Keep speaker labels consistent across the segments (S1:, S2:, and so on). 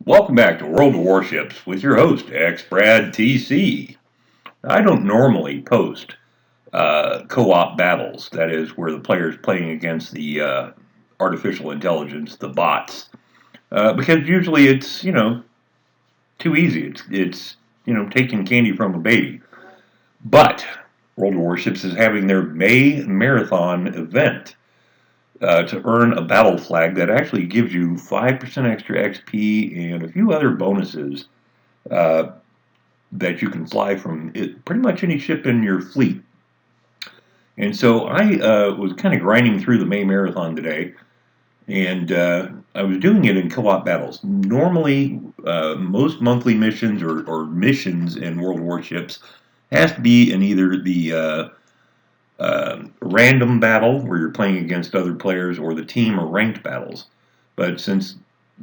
S1: Welcome back to World of Warships with your host, XBrad TC. I don't normally post co-op battles, that is, where the player's playing against the artificial intelligence, the bots, because usually it's, too easy. It's taking candy from a baby. But World of Warships is having their May Marathon event to earn a battle flag that actually gives you 5% extra XP and a few other bonuses uh, that you can fly from pretty much any ship in your fleet. And so I was kind of grinding through the May Marathon today, and I was doing it in co-op battles. Normally, most monthly missions or missions in World Warships has to be in either the random battle where you're playing against other players or the team or ranked battles. But since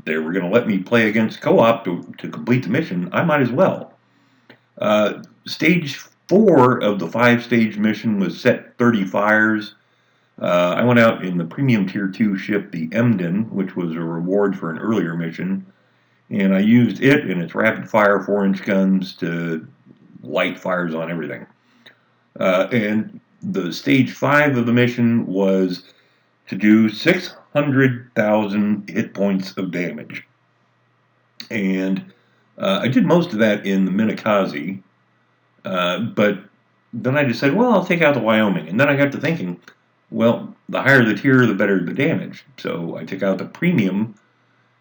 S1: they were going to let me play against co-op to complete the mission, I might as well. Stage 4 of the 5-stage mission was set 30 fires. I went out in the premium tier 2 ship, the Emden, which was a reward for an earlier mission, and I used it and its rapid fire 4-inch guns to light fires on everything. And the stage 5 of the mission was to do 600,000 hit points of damage. And I did most of that in the Minakaze, but then I decided, well, I'll take out the Wyoming. And then I got to thinking, well, the higher the tier, the better the damage. So I took out the premium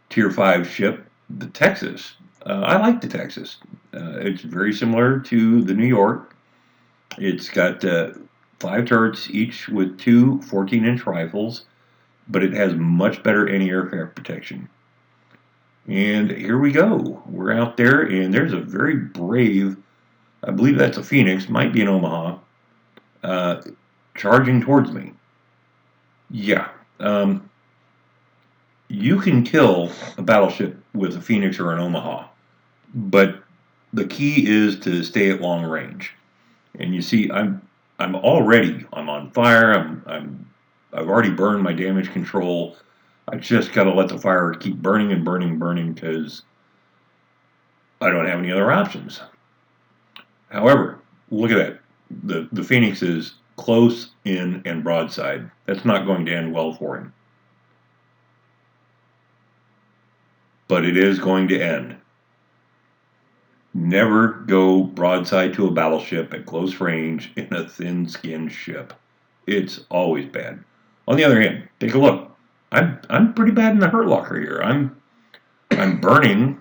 S1: tier 5 ship, the Texas. I like the Texas. It's very similar to the New York. It's got 5 turrets, each with 2 14-inch rifles, but it has much better anti-aircraft protection. And here we go. We're out there, and there's a very brave, I believe that's a Phoenix, might be an Omaha, charging towards me. Yeah. You can kill a battleship with a Phoenix or an Omaha, but the key is to stay at long range. And you see, I'm on fire. I've already burned my damage control. I just got to let the fire keep burning and burning and burning because I don't have any other options. However, look at that. The Phoenix is close in and broadside. That's not going to end well for him. But it is going to end. Never go broadside to a battleship at close range in a thin-skinned ship. It's always bad. On the other hand, take a look. I'm pretty bad in the hurt locker here. I'm burning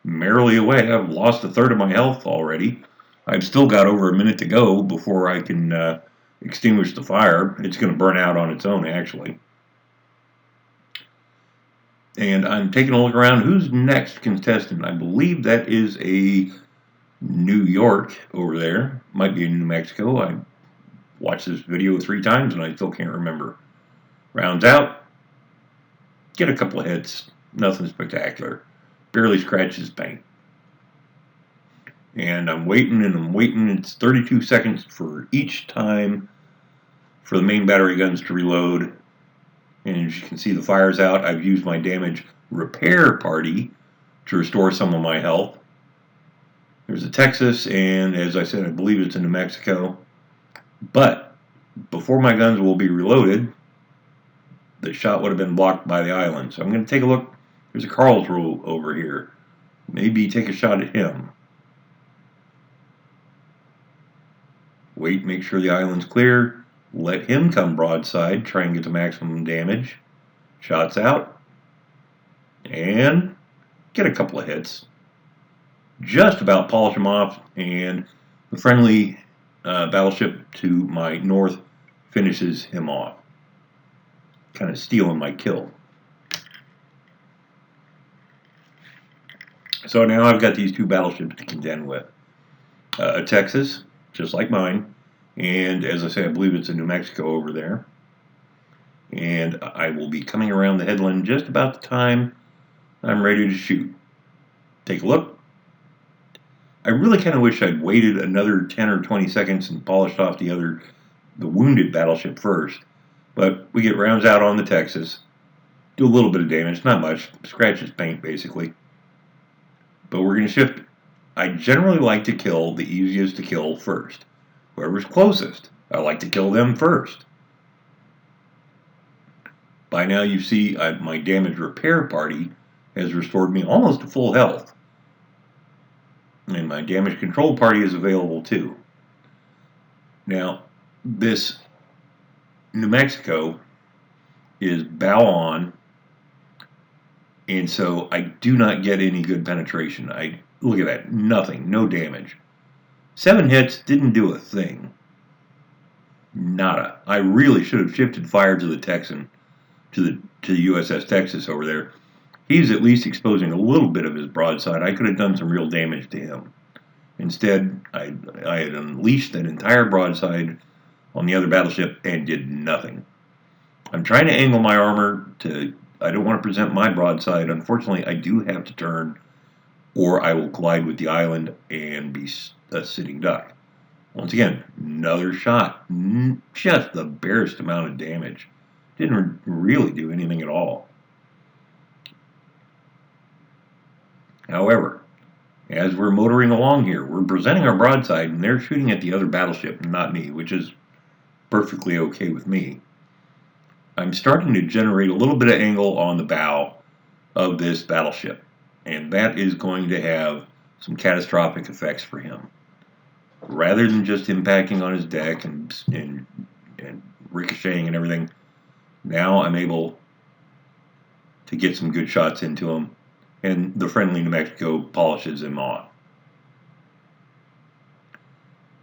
S1: merrily away. I've lost a third of my health already. I've still got over a minute to go before I can extinguish the fire. It's going to burn out on its own, actually. And I'm taking a look around. Who's next contestant? I believe that is a New York over there. Might be in New Mexico. I watched this video 3 times and I still can't remember. Rounds out. Get a couple of hits. Nothing spectacular. Barely scratches paint. And I'm waiting and I'm waiting. It's 32 seconds for each time for the main battery guns to reload. And as you can see, the fire's out. I've used my damage repair party to restore some of my health. There's a Texas, and as I said, I believe it's in New Mexico. But before my guns will be reloaded, the shot would have been blocked by the island. So I'm going to take a look. There's a Karlsruhe over here. Maybe take a shot at him. Wait, make sure the island's clear. Let him come broadside. Try and get the maximum damage. Shots out. And get a couple of hits. Just about polish him off. And the friendly battleship to my north finishes him off. Kind of stealing my kill. So now I've got these 2 battleships to contend with. A Texas, just like mine. And as I say, I believe it's in New Mexico over there. And I will be coming around the headland just about the time I'm ready to shoot. Take a look. I really kind of wish I'd waited another 10 or 20 seconds and polished off the wounded battleship first. But we get rounds out on the Texas. Do a little bit of damage, not much. Scratches paint, basically. But we're going to shift. I generally like to kill the easiest to kill first. Whoever's closest, I like to kill them first. By now you see my damage repair party has restored me almost to full health. And my damage control party is available too. Now, this New Mexico is bow on, and so I do not get any good penetration. Look at that, nothing, no damage. 7 hits, didn't do a thing. Nada. I really should have shifted fire to the Texan, to the USS Texas over there. He's at least exposing a little bit of his broadside. I could have done some real damage to him. Instead, I had unleashed that entire broadside on the other battleship and did nothing. I'm trying to angle my armor I don't want to present my broadside. Unfortunately, I do have to turn, or I will collide with the island and be a sitting duck. Once again, another shot. Just the barest amount of damage. Didn't really do anything at all. However, as we're motoring along here, we're presenting our broadside, and they're shooting at the other battleship, not me, which is perfectly okay with me. I'm starting to generate a little bit of angle on the bow of this battleship, and that is going to have some catastrophic effects for him. Rather than just impacting on his deck and ricocheting and everything, now I'm able to get some good shots into him, and the friendly New Mexico polishes him off.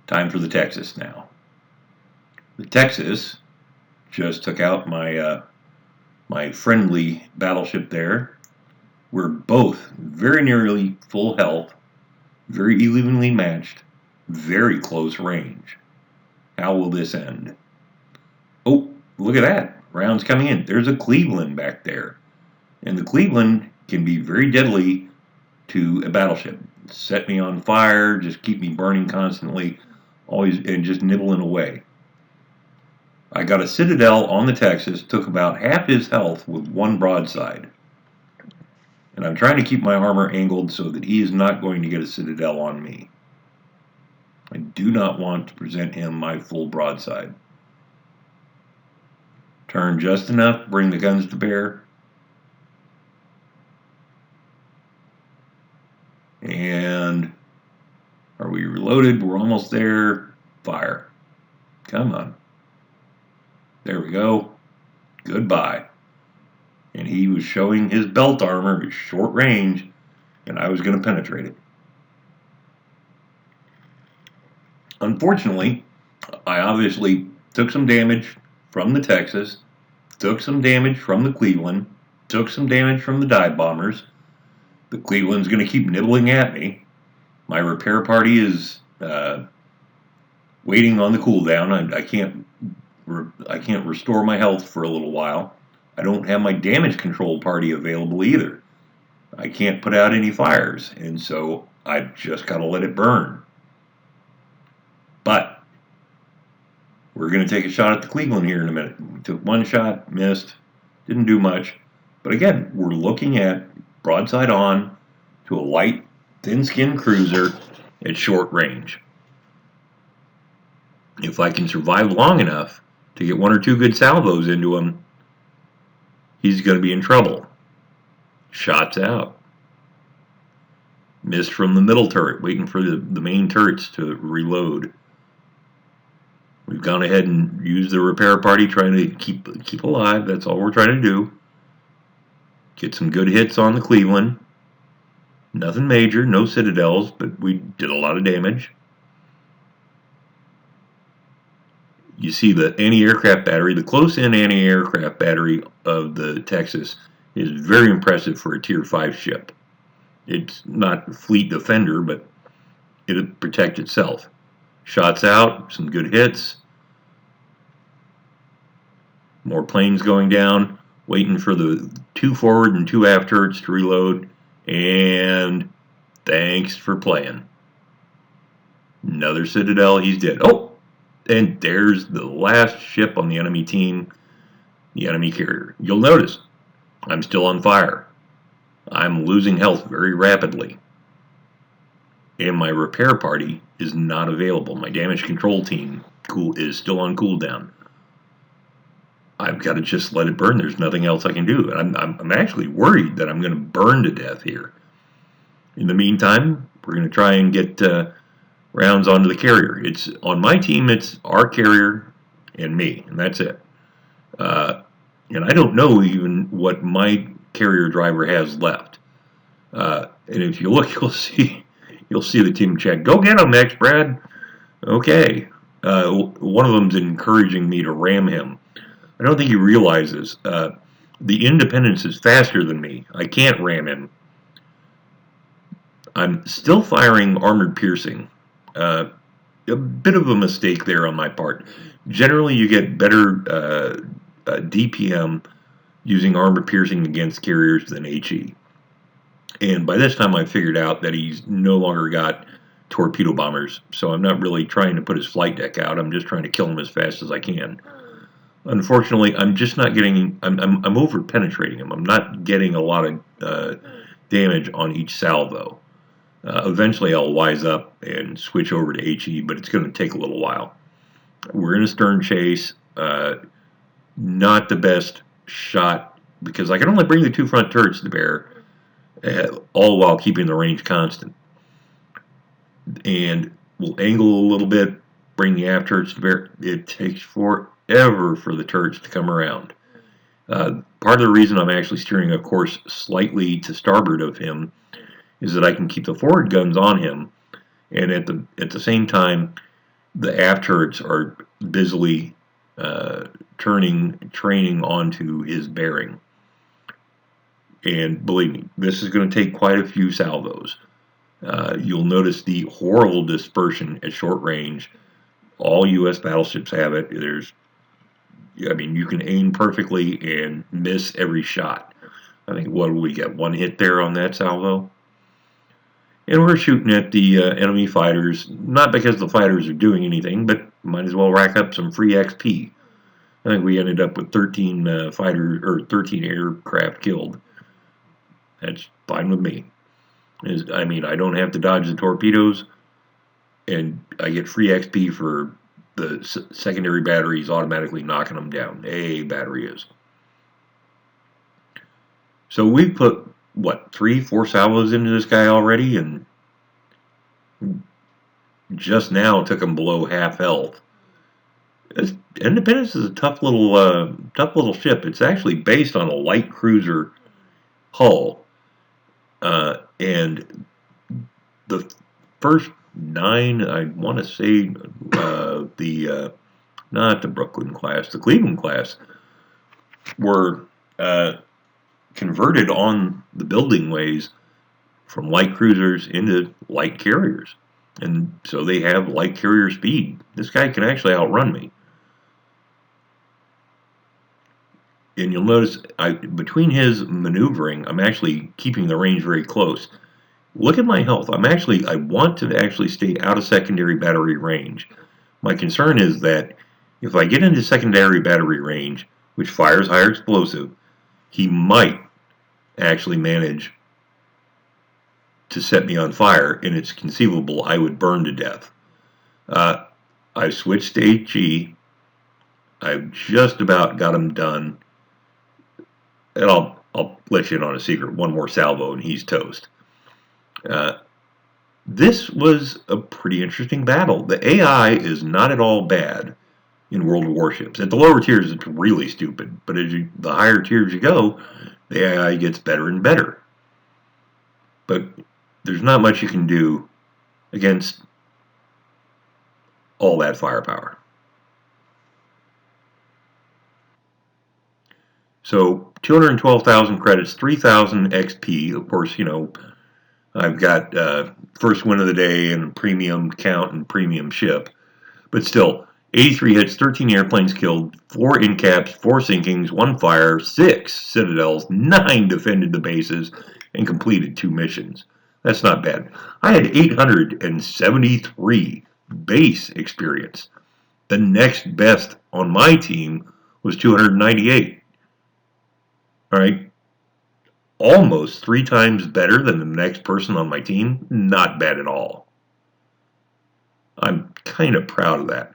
S1: Time for the Texas now. The Texas just took out my friendly battleship there. We're both very nearly full health, very evenly matched, very close range. How will this end? Oh, look at that. Rounds coming in. There's a Cleveland back there. And the Cleveland can be very deadly to a battleship. Set me on fire, just keep me burning constantly, always, and just nibbling away. I got a Citadel on the Texas, took about half his health with one broadside. And I'm trying to keep my armor angled so that he is not going to get a Citadel on me. I do not want to present him my full broadside. Turn just enough, bring the guns to bear. And are we reloaded? We're almost there. Fire. Come on. There we go. Goodbye. And he was showing his belt armor, his short range, and I was going to penetrate it. Unfortunately, I obviously took some damage from the Texas, took some damage from the Cleveland, took some damage from the dive bombers. The Cleveland's going to keep nibbling at me. My repair party is waiting on the cooldown. I can't restore my health for a little while. I don't have my damage control party available either. I can't put out any fires, and so I've just got to let it burn. But we're going to take a shot at the Cleveland here in a minute. We took one shot, missed, didn't do much. But again, we're looking at broadside on to a light, thin-skinned cruiser at short range. If I can survive long enough to get one or two good salvos into him, he's going to be in trouble. Shots out. Missed from the middle turret, waiting for the main turrets to reload. We've gone ahead and used the repair party, trying to keep alive. That's all we're trying to do. Get some good hits on the Cleveland. Nothing major, no Citadels, but we did a lot of damage. You see the anti-aircraft battery, the close-in anti-aircraft battery of the Texas is very impressive for a Tier 5 ship. It's not Fleet Defender, but it'll protect itself. Shots out, some good hits. More planes going down, waiting for the 2 forward and 2 aft turrets to reload. And thanks for playing. Another Citadel, he's dead. Oh! And there's the last ship on the enemy team, the enemy carrier. You'll notice I'm still on fire. I'm losing health very rapidly. and my repair party is not available. My damage control team is still on cooldown. I've got to just let it burn. There's nothing else I can do. I'm actually worried that I'm going to burn to death here. In the meantime, we're going to try and get rounds onto the carrier. It's on my team. It's our carrier and me, and that's it. And I don't know even what my carrier driver has left. And if you look, you'll see the team check. Go get him, XBrad. Okay. One of them's encouraging me to ram him. I don't think he realizes the Independence is faster than me. I can't ram him. I'm still firing armored piercing. A bit of a mistake there on my part. Generally, you get better DPM using armor piercing against carriers than HE. And by this time I figured out that he's no longer got torpedo bombers, so I'm not really trying to put his flight deck out. I'm just trying to kill him as fast as I can. Unfortunately, I'm just not getting, I'm over penetrating him. I'm not getting a lot of damage on each salvo. Eventually I'll wise up and switch over to HE, but it's going to take a little while. We're in a stern chase. Not the best shot because I can only bring the two front turrets to bear, all while keeping the range constant. And we'll angle a little bit, bring the aft turrets to bear. It takes forever for the turrets to come around. Part of the reason I'm actually steering a course slightly to starboard of him is that I can keep the forward guns on him, and at the same time, the aft turrets are busily training onto his bearing. And believe me, this is going to take quite a few salvos. You'll notice the horrible dispersion at short range. All U.S. battleships have it. You can aim perfectly and miss every shot. I think, what do we get? One hit there on that salvo? And we're shooting at the enemy fighters, not because the fighters are doing anything, but might as well rack up some free XP. I think we ended up with 13 aircraft killed. That's fine with me. I don't have to dodge the torpedoes, and I get free XP for the secondary batteries automatically knocking them down. A battery is. So we put, 3-4 salvos into this guy already, and just now took him below half health. Independence is a tough little ship. It's actually based on a light cruiser hull, and the first 9, I want to say, not the Brooklyn class, the Cleveland class, were converted on the building ways from light cruisers into light carriers, and so they have light carrier speed. This guy can actually outrun me. And you'll notice between his maneuvering, I'm actually keeping the range very close. Look at my health. I want to actually stay out of secondary battery range. My concern is that if I get into secondary battery range, which fires higher explosive, he might actually manage to set me on fire, and it's conceivable I would burn to death. I've switched to HE. I've just about got him done. And I'll let you in on a secret. One more salvo and he's toast. This was a pretty interesting battle. The AI is not at all bad in World of Warships. At the lower tiers, it's really stupid. But the higher tiers you go, the AI gets better and better. But there's not much you can do against all that firepower. So 212,000 credits, 3,000 XP. Of course, I've got first win of the day and premium count and premium ship. But still, 83 hits, 13 airplanes killed, 4 incaps, 4 sinkings, 1 fire, 6 citadels, 9 defended the bases, and completed 2 missions. That's not bad. I had 873 base experience. The next best on my team was 298. All right, almost 3 times better than the next person on my team. Not bad at all. kind of proud of that.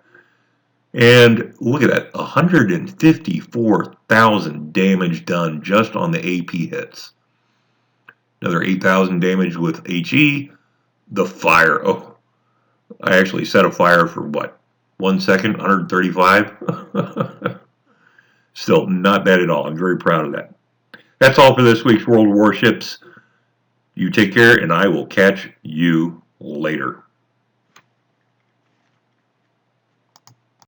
S1: And look at that, 154,000 damage done just on the AP hits. Another 8,000 damage with HE. The fire, oh, I actually set a fire for what? 1 second, 135? Still, not bad at all. I'm very proud of that. That's all for this week's World of Warships. You take care, and I will catch you later.